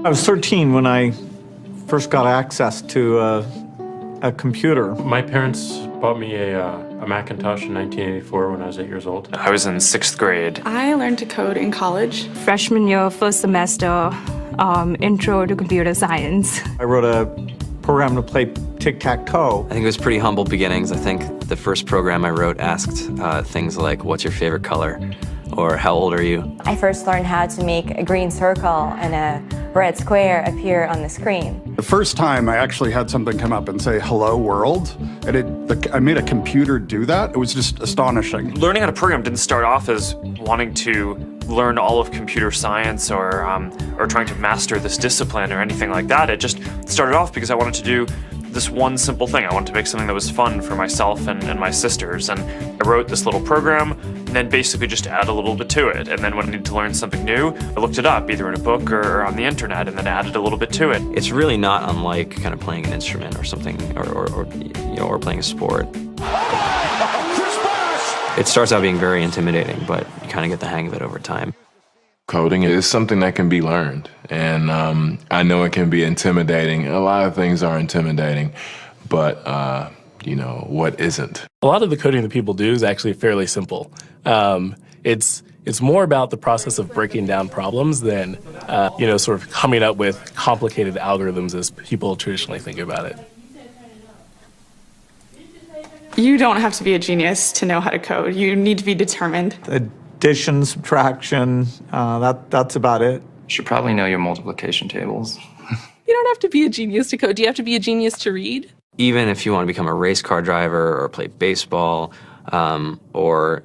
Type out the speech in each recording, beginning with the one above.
I was 13 when I first got access to a computer. My parents bought me a Macintosh in 1984 when I was 8 years old. I was in 6th grade. I learned to code in college. Freshman year, first semester, intro to computer science. I wrote a program to play tic-tac-toe. I think it was pretty humble beginnings. I think the first program I wrote asked things like, what's your favorite color? Or how old are you? I first learned how to make a green circle and a red square appear on the screen. The first time I actually had something come up and say, hello world, and I made a computer do that. It was just astonishing. Learning how to program didn't start off as wanting to learn all of computer science or trying to master this discipline or anything like that. It just started off because I wanted to do this one simple thing. I wanted to make something that was fun for myself and my sisters. And I wrote this little program and then basically just add a little bit to it. And then when I needed to learn something new, I looked it up either in a book or on the internet and then added a little bit to it. It's really not unlike kind of playing an instrument or something or playing a sport. It starts out being very intimidating, but you kind of get the hang of it over time. Coding is something that can be learned, and I know it can be intimidating. A lot of things are intimidating, but you know, what isn't? A lot of the coding that people do is actually fairly simple. It's more about the process of breaking down problems than sort of coming up with complicated algorithms as people traditionally think about it. You don't have to be a genius to know how to code. You need to be determined. Addition, subtraction, that's about it. You should probably know your multiplication tables. You don't have to be a genius to code. Do you have to be a genius to read? Even if you want to become a race car driver or play baseball or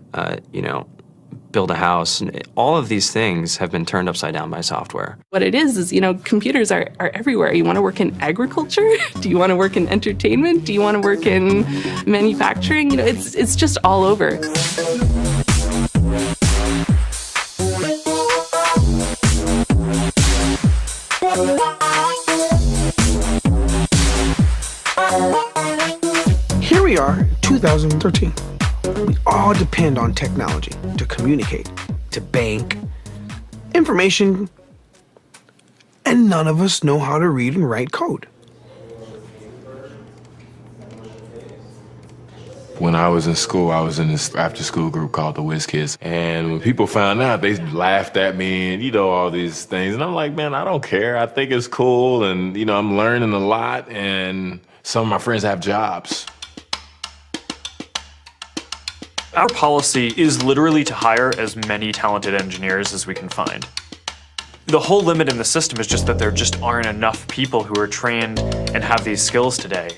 build a house, all of these things have been turned upside down by software. What it is, computers are everywhere. You want to work in agriculture? Do you want to work in entertainment? Do you want to work in manufacturing? It's just all over. Here we are, 2013. We all depend on technology to communicate, to bank, information, and none of us know how to read and write code. When I was in school, I was in this after-school group called the Whiz Kids. And when people found out, they laughed at me and, all these things. And I'm like, man, I don't care. I think it's cool. And, I'm learning a lot. And some of my friends have jobs. Our policy is literally to hire as many talented engineers as we can find. The whole limit in the system is just that there just aren't enough people who are trained and have these skills today.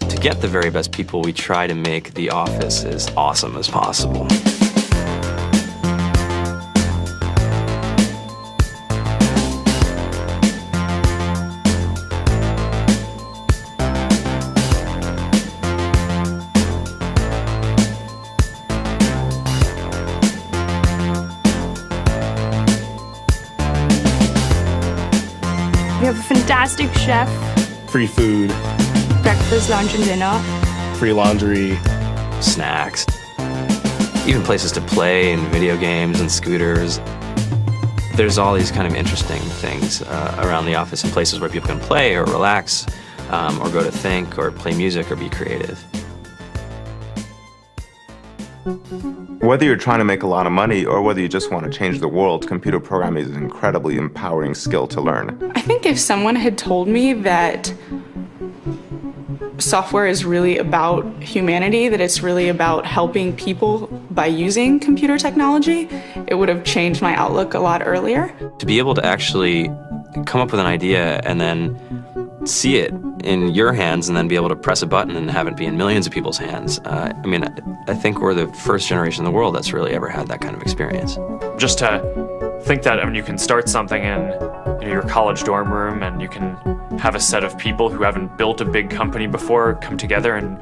To get the very best people, we try to make the office as awesome as possible. We have a fantastic chef. Free food, Breakfast, lunch, and dinner. free laundry, snacks, even places to play and video games and scooters. There's all these kind of interesting things around the office and places where people can play or relax or go to think or play music or be creative. Whether you're trying to make a lot of money or whether you just want to change the world, computer programming is an incredibly empowering skill to learn. I think if someone had told me that software is really about humanity, that it's really about helping people by using computer technology, it would have changed my outlook a lot earlier. To be able to actually come up with an idea and then see it in your hands and then be able to press a button and have it be in millions of people's hands. I think we're the first generation in the world that's really ever had that kind of experience. Just to think that you can start something in your college dorm room and you can have a set of people who haven't built a big company before come together and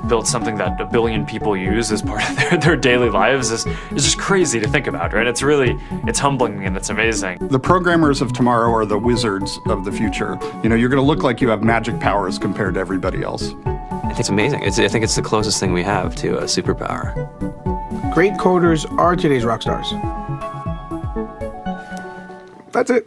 build something that 1 billion people use as part of their daily lives is just crazy to think about, right? It's humbling and it's amazing. The programmers of tomorrow are the wizards of the future. You're going to look like you have magic powers compared to everybody else. I think it's amazing. I think it's the closest thing we have to a superpower. Great coders are today's rock stars. That's it.